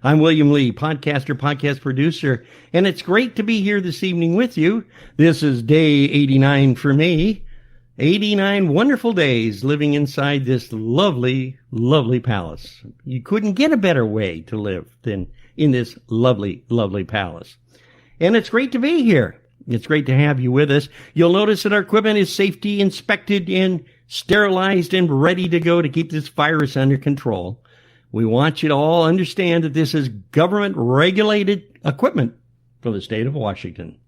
I'm William Lee, podcaster, podcast producer, and it's great to be here this evening with you. This is day 89 for me. 89 wonderful days living inside this lovely, lovely palace. You couldn't get a better way to live than in this lovely, lovely palace. And it's great to be here. It's great to have you with us. You'll notice that our equipment is safety inspected and sterilized and ready to go to keep this virus under control. We want you to all understand that this is government-regulated equipment for the state of Washington.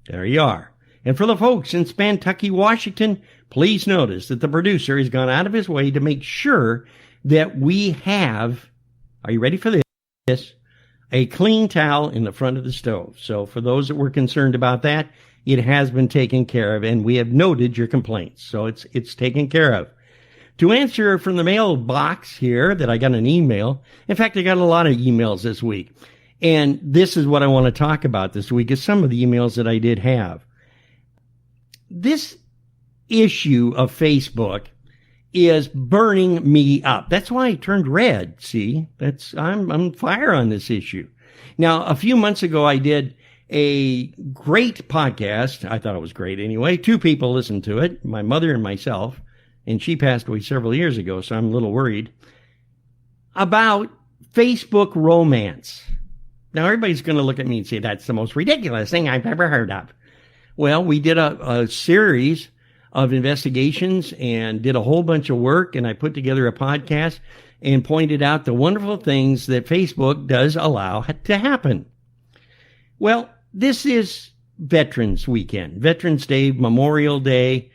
There you are. And for the folks in Spantucky, Washington, please notice that the producer has gone out of his way to make sure that we have, are you ready for this? A clean towel in the front of the stove. So for those that were concerned about that, it has been taken care of, and we have noted your complaints. So it's taken care of. To answer from the mailbox here that I got an email. In fact, I got a lot of emails this week. And this is what I want to talk about this week is some of the emails that I did have. This issue of Facebook is burning me up. That's why I turned red. See, I'm on fire on this issue. Now, a few months ago, I did a great podcast. I thought it was great anyway. 2 people listened to it, my mother and myself, and she passed away several years ago, so I'm a little worried, about Facebook romance. Now, everybody's going to look at me and say, that's the most ridiculous thing I've ever heard of. Well, we did a series of investigations and did a whole bunch of work, and I put together a podcast and pointed out the wonderful things that Facebook does allow to happen. Well, this is Veterans Weekend, Veterans Day, Memorial Day,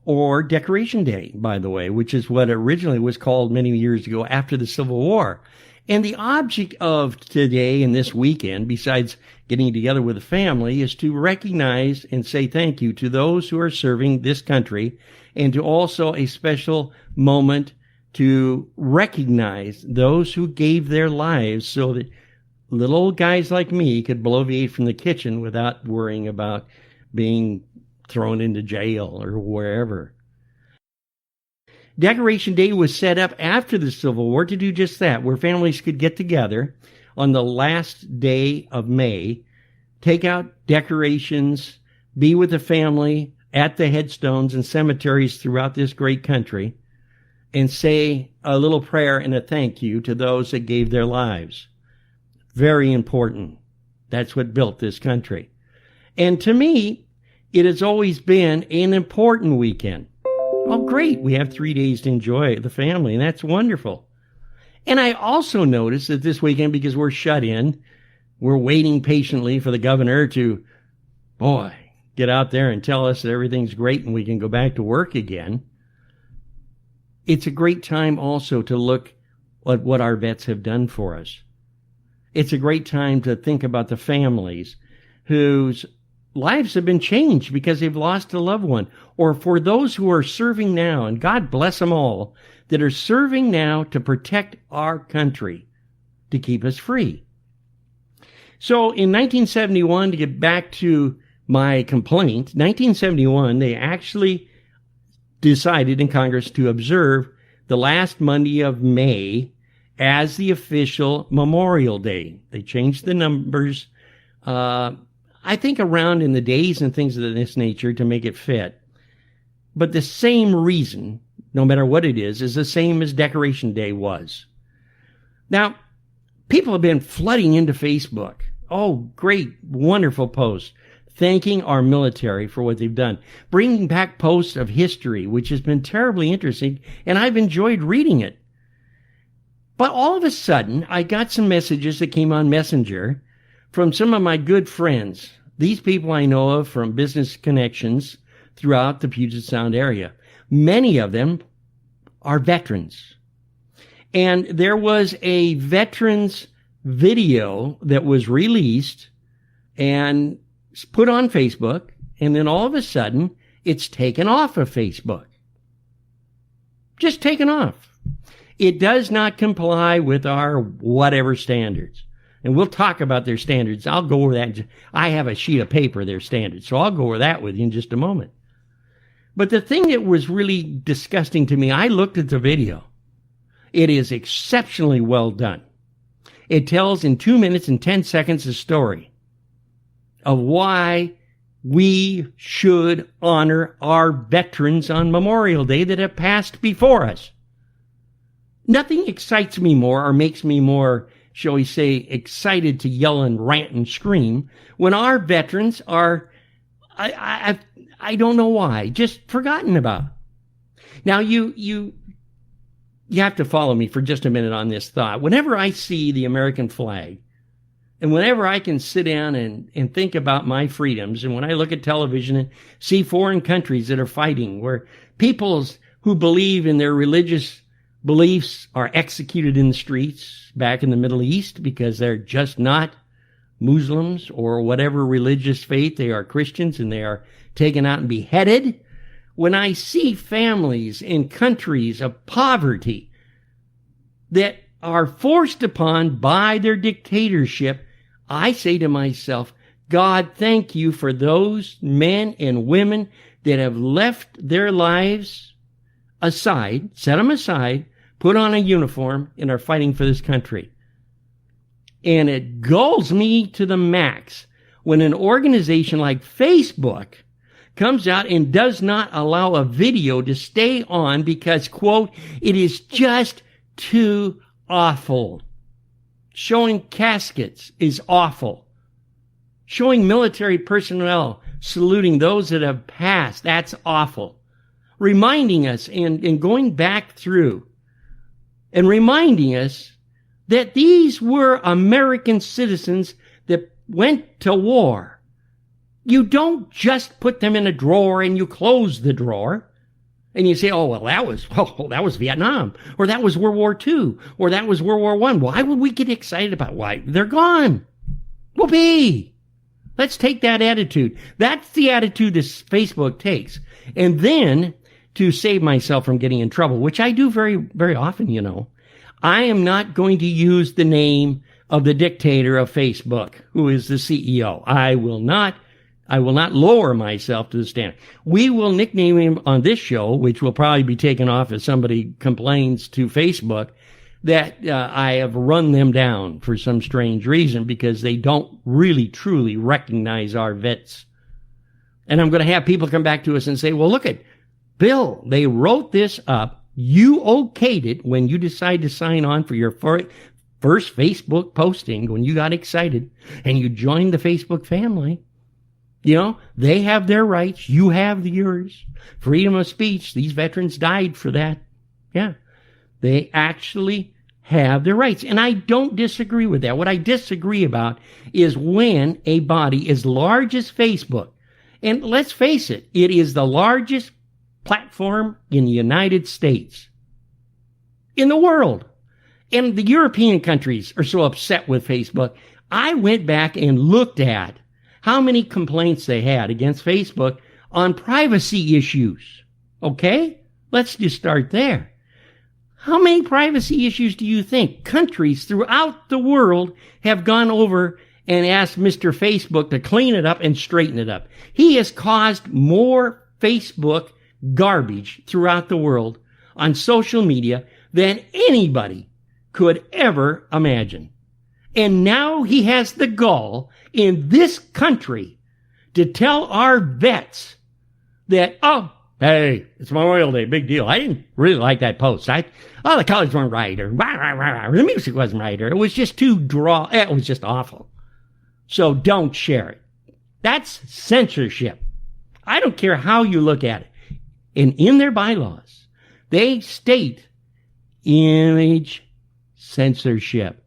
or Decoration Day, by the way, which is what originally was called many years ago after the Civil War. And the object of today and this weekend, besides getting together with the family, is to recognize and say thank you to those who are serving this country, and to also a special moment to recognize those who gave their lives so that little old guys like me could bloviate from the kitchen without worrying about being thrown into jail or wherever. Decoration Day was set up after the Civil War to do just that, where families could get together on the last day of May, take out decorations, be with the family at the headstones and cemeteries throughout this great country, and say a little prayer and a thank you to those that gave their lives. Very important. That's what built this country. And to me, it has always been an important weekend. Oh, great. We have 3 days to enjoy the family, and that's wonderful. And I also noticed that this weekend, because we're shut in, we're waiting patiently for the governor to, get out there and tell us that everything's great and we can go back to work again. It's a great time also to look at what our vets have done for us. It's a great time to think about the families whose lives have been changed because they've lost a loved one, or for those who are serving now, and God bless them all, that are serving now to protect our country, to keep us free. So in 1971, to get back to my complaint, 1971, they actually decided in Congress to observe the last Monday of May as the official Memorial Day. They changed the numbers, I think around in the days and things of this nature to make it fit. But the same reason, no matter what it is the same as Decoration Day was. Now, people have been flooding into Facebook. Oh, great, wonderful posts, thanking our military for what they've done, bringing back posts of history, which has been terribly interesting, and I've enjoyed reading it. But all of a sudden, I got some messages that came on Messenger from some of my good friends, these people I know of from business connections throughout the Puget Sound area. Many of them are veterans. And there was a veterans video that was released and put on Facebook, and then all of a sudden, it's taken off of Facebook. Just taken off. It does not comply with our whatever standards. And we'll talk about their standards. I'll go over that. I have a sheet of paper, their standards. So I'll go over that with you in just a moment. But the thing that was really disgusting to me, I looked at the video. It is exceptionally well done. It tells in 2 minutes and 10 seconds a story of why we should honor our veterans on Memorial Day that have passed before us. Nothing excites me more or makes me more, shall we say, excited to yell and rant and scream when our veterans are, I don't know why, just forgotten about. Now, you have to follow me for just a minute on this thought. Whenever I see the American flag, and whenever I can sit down and think about my freedoms, and when I look at television and see foreign countries that are fighting, where peoples who believe in their religious beliefs are executed in the streets back in the Middle East because they're just not Muslims or whatever religious faith, they are Christians, and they are taken out and beheaded. When I see families in countries of poverty that are forced upon by their dictatorship, I say to myself, God, thank you for those men and women that have left their lives aside, set them aside, put on a uniform, and are fighting for this country. And it galls me to the max when an organization like Facebook comes out and does not allow a video to stay on because, quote, it is just too awful. Showing caskets is awful. Showing military personnel saluting those that have passed, that's awful. Reminding us and going back through and reminding us that these were American citizens that went to war. You don't just put them in a drawer and you close the drawer and you say, oh, well, that was Vietnam, or that was World War II, or that was World War I. Why would we get excited about why? They're gone. Whoopee. Let's take that attitude. That's the attitude this Facebook takes. And then, to save myself from getting in trouble, which I do very, very often, you know, I am not going to use the name of the dictator of Facebook, who is the CEO. I will not lower myself to the standard. We will nickname him on this show, which will probably be taken off if somebody complains to Facebook that I have run them down for some strange reason because they don't really, truly recognize our vets. And I'm going to have people come back to us and say, well, look at Bill, they wrote this up. You okayed it when you decided to sign on for your first Facebook posting, when you got excited and you joined the Facebook family. You know, they have their rights. You have yours. Freedom of speech. These veterans died for that. Yeah. They actually have their rights. And I don't disagree with that. What I disagree about is when a body as large as Facebook, and let's face it, it is the largest platform in the United States, in the world. And the European countries are so upset with Facebook. I went back and looked at how many complaints they had against Facebook on privacy issues. Okay? Let's just start there. How many privacy issues do you think countries throughout the world have gone over and asked Mr. Facebook to clean it up and straighten it up? He has caused more Facebook garbage throughout the world on social media than anybody could ever imagine. And now he has the gall in this country to tell our vets that, oh, hey, it's Memorial Day, big deal. I didn't really like that post. The colors weren't right, or the music wasn't right, or it was just it was just awful. So don't share it. That's censorship. I don't care how you look at it. And in their bylaws, they state image censorship.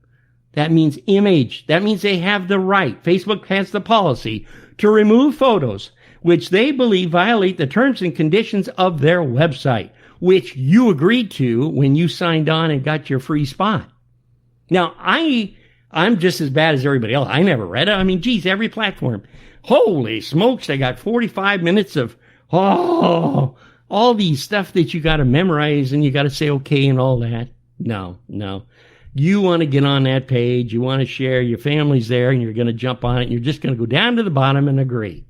That means image. That means they have the right. Facebook has the policy to remove photos which they believe violate the terms and conditions of their website, which you agreed to when you signed on and got your free spot. Now, I'm just as bad as everybody else. I never read it. I mean, geez, every platform. Holy smokes, they got 45 minutes of, all these stuff that you got to memorize and you got to say okay and all that. No. You want to get on that page. You want to share. Your family's there and you're going to jump on it. And you're just going to go down to the bottom and agree.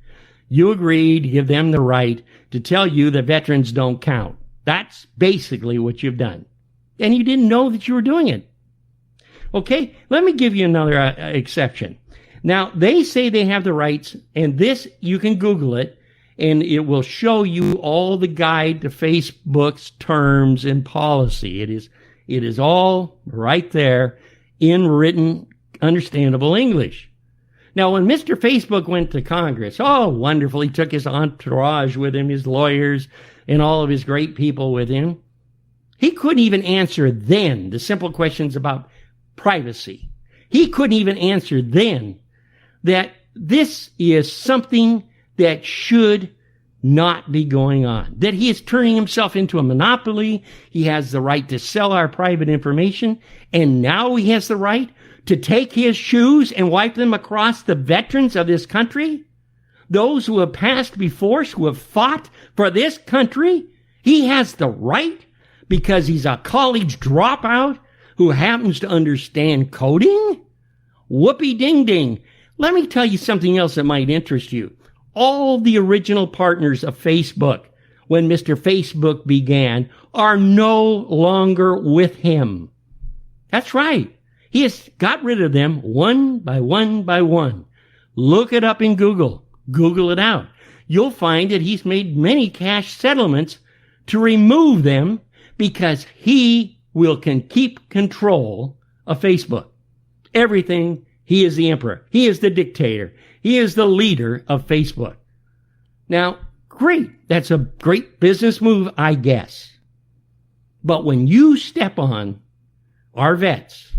You agreed to give them the right to tell you that veterans don't count. That's basically what you've done. And you didn't know that you were doing it. Okay, let me give you another exception. Now, they say they have the rights, and this, you can Google it, and it will show you all the guide to Facebook's terms and policy. It is all right there in written, understandable English. Now, when Mr. Facebook went to Congress, oh, wonderful, he took his entourage with him, his lawyers, and all of his great people with him. He couldn't even answer then the simple questions about privacy. He couldn't even answer then that this is something that should not be going on, that he is turning himself into a monopoly. He has the right to sell our private information, and now he has the right to take his shoes and wipe them across the veterans of this country, those who have passed before us, who have fought for this country. He has the right because he's a college dropout who happens to understand coding? Whoopee ding ding. Let me tell you something else that might interest you. All the original partners of Facebook, when Mr. Facebook began, are no longer with him. That's right. He has got rid of them one by one by one. Look it up in Google. Google it out. You'll find that he's made many cash settlements to remove them because he can keep control of Facebook. Everything, he is the emperor. He is the dictator. He is the leader of Facebook. Now, great. That's a great business move, I guess. But when you step on our vets,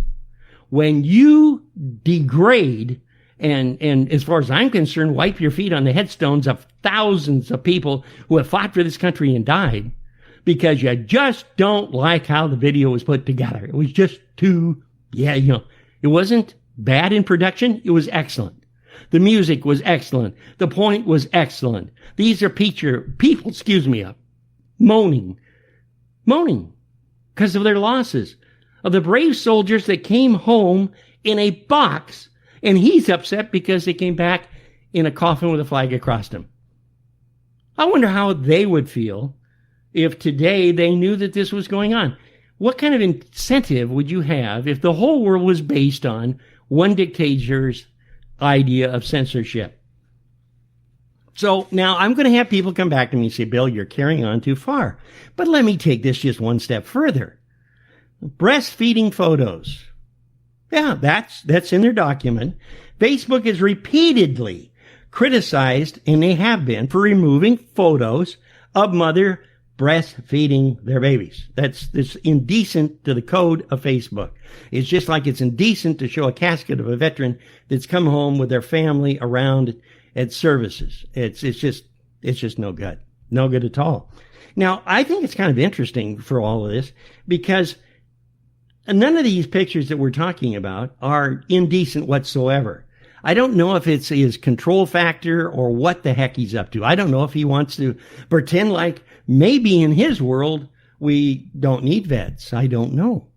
when you degrade and as far as I'm concerned, wipe your feet on the headstones of thousands of people who have fought for this country and died because you just don't like how the video was put together. It was just too, it wasn't bad in production. It was excellent. The music was excellent. The point was excellent. These are people, moaning because of their losses, of the brave soldiers that came home in a box, and he's upset because they came back in a coffin with a flag across them. I wonder how they would feel if today they knew that this was going on. What kind of incentive would you have if the whole world was based on one dictator's idea of censorship? So now I'm going to have people come back to me and say, Bill, you're carrying on too far. But let me take this just one step further. Breastfeeding photos. Yeah, that's in their document. Facebook has repeatedly criticized, and they have been, for removing photos of mother breastfeeding their babies. That's indecent to the code of Facebook. It's just like it's indecent to show a casket of a veteran that's come home with their family around at services. It's just no good. No good at all. Now, I think it's kind of interesting for all of this because none of these pictures that we're talking about are indecent whatsoever. I don't know if it's his control factor or what the heck he's up to. I don't know if he wants to pretend like maybe in his world we don't need vets. I don't know.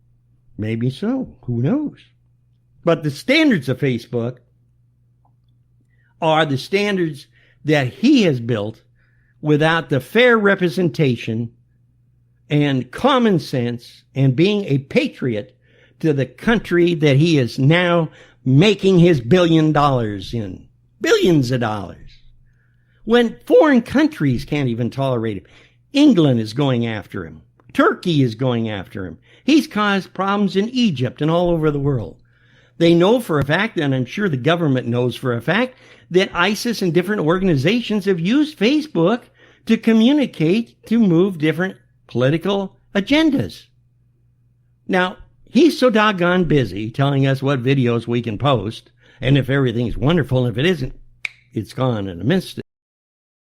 Maybe so. Who knows? But the standards of Facebook are the standards that he has built without the fair representation and common sense and being a patriot to the country that he is now making his $1 billion in. Billions of dollars. When foreign countries can't even tolerate him. England is going after him. Turkey is going after him. He's caused problems in Egypt and all over the world. They know for a fact, and I'm sure the government knows for a fact, that ISIS and different organizations have used Facebook to communicate to move different political agendas. Now, he's so doggone busy telling us what videos we can post, and if everything's wonderful, and if it isn't, it's gone in a instant.